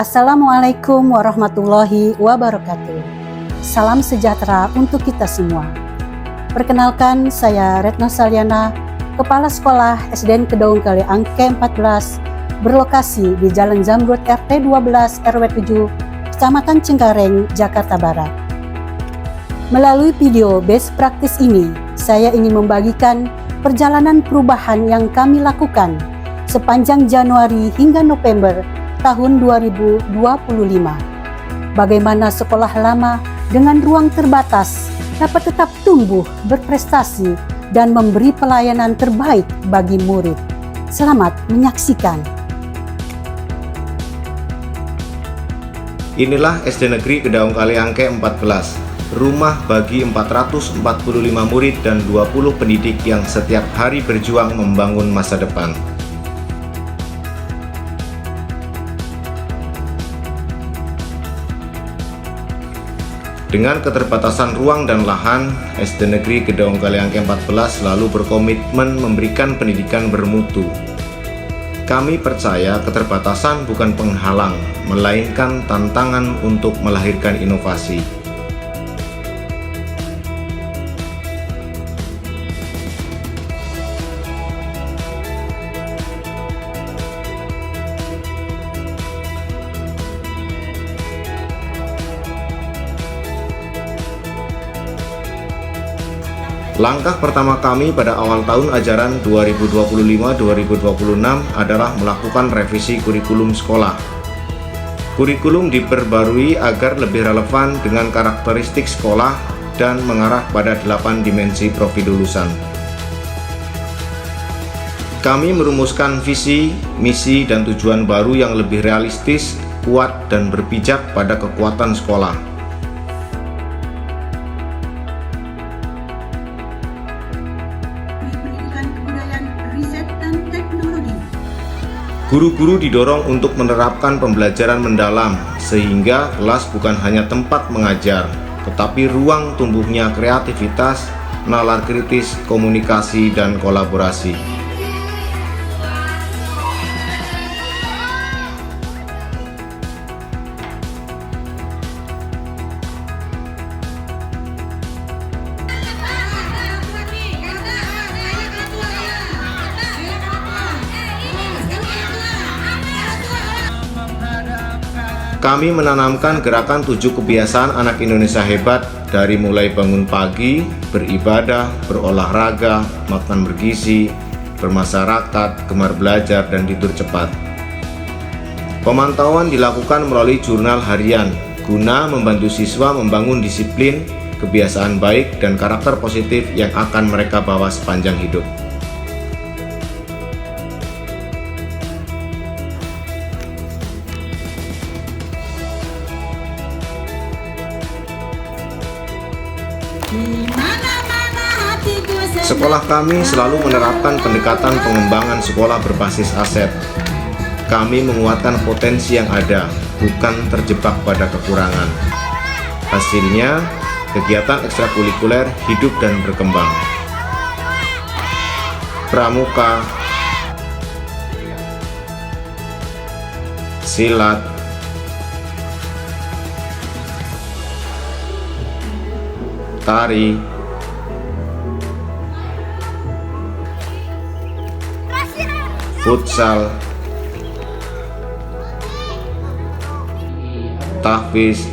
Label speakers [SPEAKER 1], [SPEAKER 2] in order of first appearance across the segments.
[SPEAKER 1] Assalamualaikum warahmatullahi wabarakatuh. Salam sejahtera untuk kita semua. Perkenalkan, saya Retno Salyana, Kepala Sekolah SDN Kedaung Kaliangke 14, berlokasi di Jalan Zamrud RT 12 RW 7, Kecamatan Cengkareng, Jakarta Barat. Melalui video best practice ini, saya ingin membagikan perjalanan perubahan yang kami lakukan sepanjang Januari hingga November tahun 2025. Bagaimana sekolah lama dengan ruang terbatas dapat tetap tumbuh, berprestasi, dan memberi pelayanan terbaik bagi murid. Selamat menyaksikan.
[SPEAKER 2] Inilah SD Negeri Kedaung Kaliangke 14, rumah bagi 445 murid dan 20 pendidik yang setiap hari berjuang membangun masa depan. Dengan keterbatasan ruang dan lahan, SD Negeri Kedaung Kaliangke 14 selalu berkomitmen memberikan pendidikan bermutu. Kami percaya keterbatasan bukan penghalang, melainkan tantangan untuk melahirkan inovasi. Langkah pertama kami pada awal tahun ajaran 2025-2026 adalah melakukan revisi kurikulum sekolah. Kurikulum diperbarui agar lebih relevan dengan karakteristik sekolah dan mengarah pada 8 dimensi profil lulusan. Kami merumuskan visi, misi, dan tujuan baru yang lebih realistis, kuat, dan berpijak pada kekuatan sekolah. Guru-guru didorong untuk menerapkan pembelajaran mendalam, sehingga kelas bukan hanya tempat mengajar, tetapi ruang tumbuhnya kreativitas, nalar kritis, komunikasi, dan kolaborasi. Kami menanamkan gerakan 7 kebiasaan anak Indonesia hebat dari mulai bangun pagi, beribadah, berolahraga, makan bergizi, bermasyarakat, gemar belajar, dan tidur cepat. Pemantauan dilakukan melalui jurnal harian guna membantu siswa membangun disiplin, kebiasaan baik, dan karakter positif yang akan mereka bawa sepanjang hidup. Sekolah kami selalu menerapkan pendekatan pengembangan sekolah berbasis aset. Kami menguatkan potensi yang ada, bukan terjebak pada kekurangan. Hasilnya, kegiatan ekstrakurikuler hidup dan berkembang. Pramuka, silat, tari, futsal, tahfiz,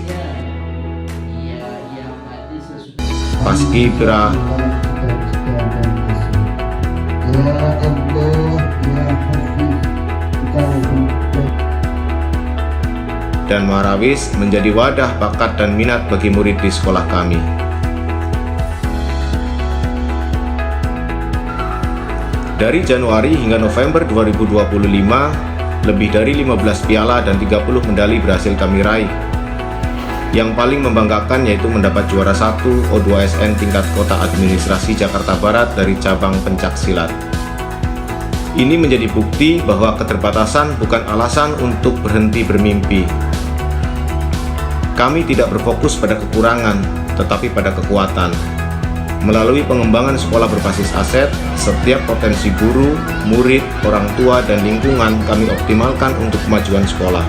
[SPEAKER 2] paskibra, dan marawis menjadi wadah bakat dan minat bagi murid di sekolah kami. Dari Januari hingga November 2025, lebih dari 15 piala dan 30 medali berhasil kami raih. Yang paling membanggakan yaitu mendapat juara 1 O2SN tingkat kota administrasi Jakarta Barat dari cabang pencak silat. Ini menjadi bukti bahwa keterbatasan bukan alasan untuk berhenti bermimpi. Kami tidak berfokus pada kekurangan, tetapi pada kekuatan. Melalui pengembangan sekolah berbasis aset, setiap potensi guru, murid, orang tua, dan lingkungan kami optimalkan untuk kemajuan sekolah.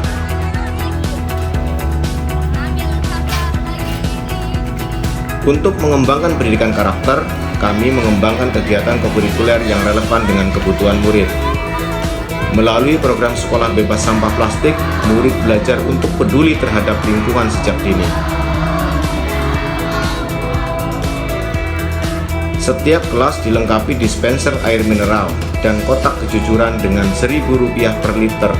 [SPEAKER 2] Untuk mengembangkan pendidikan karakter, kami mengembangkan kegiatan kokurikuler yang relevan dengan kebutuhan murid. Melalui program sekolah bebas sampah plastik, murid belajar untuk peduli terhadap lingkungan sejak dini. Setiap kelas dilengkapi dispenser air mineral dan kotak kejujuran dengan Rp1.000 per liter,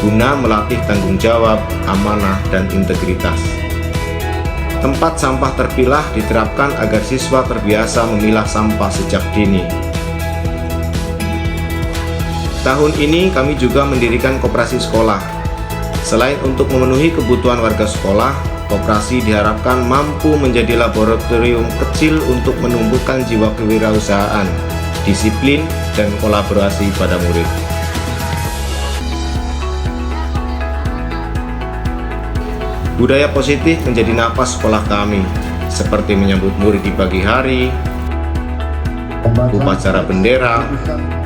[SPEAKER 2] guna melatih tanggung jawab, amanah, dan integritas. Tempat sampah terpilah diterapkan agar siswa terbiasa memilah sampah sejak dini. Tahun ini kami juga mendirikan koperasi sekolah. Selain untuk memenuhi kebutuhan warga sekolah, koperasi diharapkan mampu menjadi laboratorium kecil untuk menumbuhkan jiwa kewirausahaan, disiplin, dan kolaborasi pada murid. Budaya positif menjadi napas sekolah kami, seperti menyambut murid di pagi hari, upacara bendera,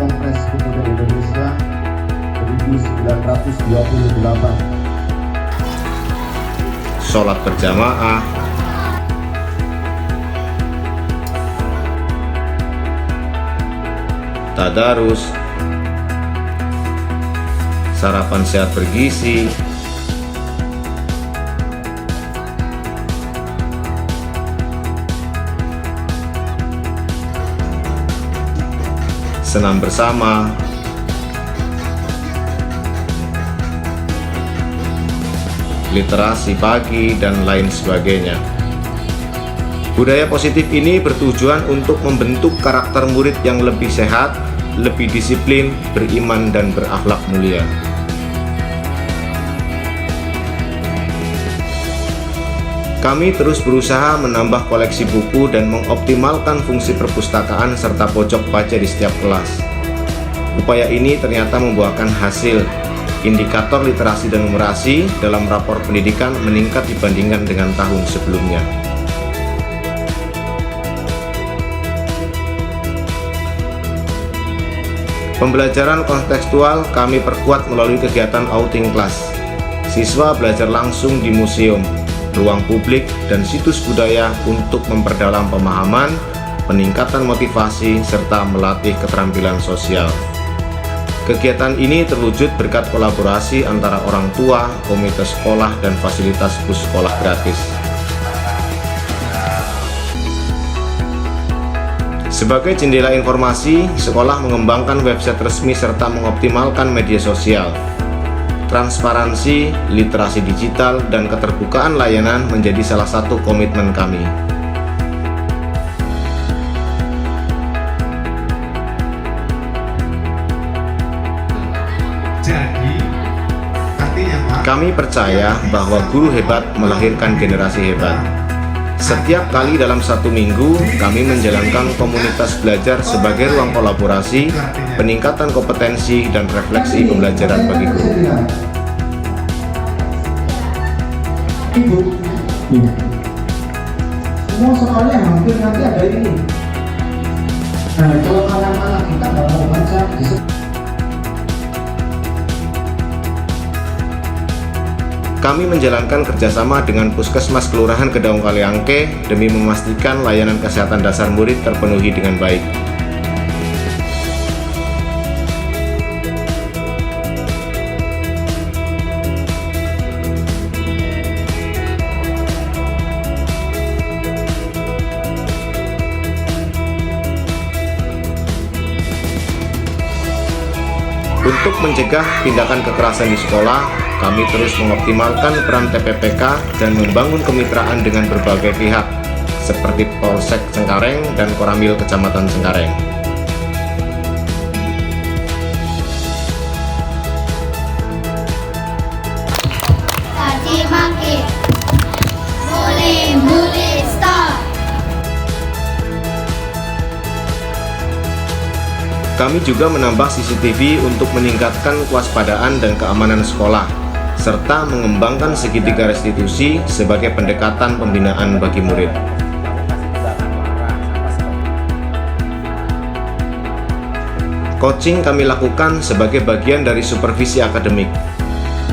[SPEAKER 3] Kongres Pemuda Indonesia 1928,
[SPEAKER 2] sholat berjamaah, tadarus, sarapan sehat bergizi, senam bersama, literasi pagi, dan lain sebagainya. Budaya positif ini bertujuan untuk membentuk karakter murid yang lebih sehat, lebih disiplin, beriman, dan berakhlak mulia. Kami terus berusaha menambah koleksi buku dan mengoptimalkan fungsi perpustakaan serta pojok baca di setiap kelas. Upaya ini ternyata membuahkan hasil. Indikator literasi dan numerasi dalam rapor pendidikan meningkat dibandingkan dengan tahun sebelumnya. Pembelajaran kontekstual kami perkuat melalui kegiatan outing class. Siswa belajar langsung di museum, ruang publik, dan situs budaya untuk memperdalam pemahaman, peningkatan motivasi, serta melatih keterampilan sosial. Kegiatan ini terwujud berkat kolaborasi antara orang tua, komite sekolah, dan fasilitas bus sekolah gratis. Sebagai jendela informasi, sekolah mengembangkan website resmi serta mengoptimalkan media sosial. Transparansi, literasi digital, dan keterbukaan layanan menjadi salah satu komitmen kami. Kami percaya bahwa guru hebat melahirkan generasi hebat. Setiap kali dalam satu minggu, kami menjalankan komunitas belajar sebagai ruang kolaborasi, peningkatan kompetensi, dan refleksi pembelajaran bagi guru.
[SPEAKER 3] Semua soalnya hampir nanti ada ini. Nah, kalau anak-anak kita nggak mau baca,
[SPEAKER 2] Kami menjalankan kerjasama dengan Puskesmas Kelurahan Kedaung Kaliangke demi memastikan layanan kesehatan dasar murid terpenuhi dengan baik. Untuk mencegah tindakan kekerasan di sekolah, kami terus mengoptimalkan peran TPPK dan membangun kemitraan dengan berbagai pihak, seperti Polsek Cengkareng dan Koramil Kecamatan Cengkareng.
[SPEAKER 4] Caci maki, bully, stop.
[SPEAKER 2] Kami juga menambah CCTV untuk meningkatkan kewaspadaan dan keamanan sekolah, serta mengembangkan segitiga restitusi sebagai pendekatan pembinaan bagi murid. Coaching kami lakukan sebagai bagian dari supervisi akademik.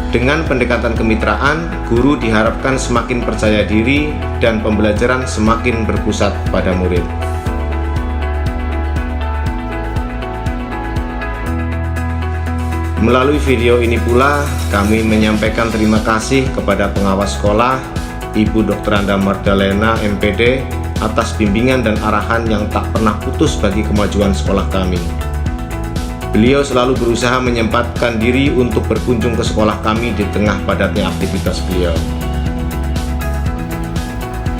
[SPEAKER 2] Dengan pendekatan kemitraan, guru diharapkan semakin percaya diri dan pembelajaran semakin berpusat pada murid. Melalui video ini pula, kami menyampaikan terima kasih kepada pengawas sekolah, Ibu Dr. Anda Mardalena, MPD, atas bimbingan dan arahan yang tak pernah putus bagi kemajuan sekolah kami. Beliau selalu berusaha menyempatkan diri untuk berkunjung ke sekolah kami di tengah padatnya aktivitas beliau.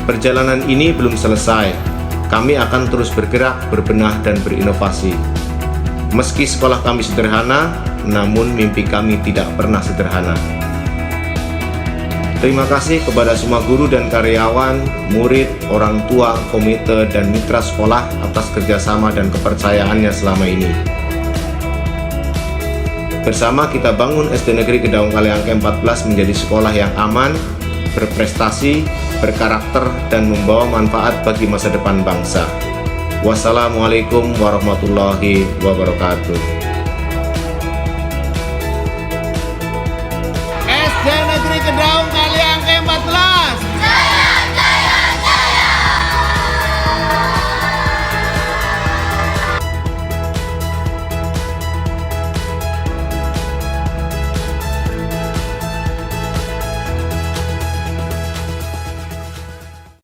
[SPEAKER 2] Perjalanan ini belum selesai. Kami akan terus bergerak, berbenah, dan berinovasi. Meski sekolah kami sederhana, namun mimpi kami tidak pernah sederhana. Terima kasih kepada semua guru dan karyawan, murid, orang tua, komite, dan mitra sekolah atas kerjasama dan kepercayaannya selama ini. Bersama kita bangun SD Negeri Kedaung Kaliangke 14 menjadi sekolah yang aman, berprestasi, berkarakter, dan membawa manfaat bagi masa depan bangsa. Wassalamualaikum warahmatullahi wabarakatuh.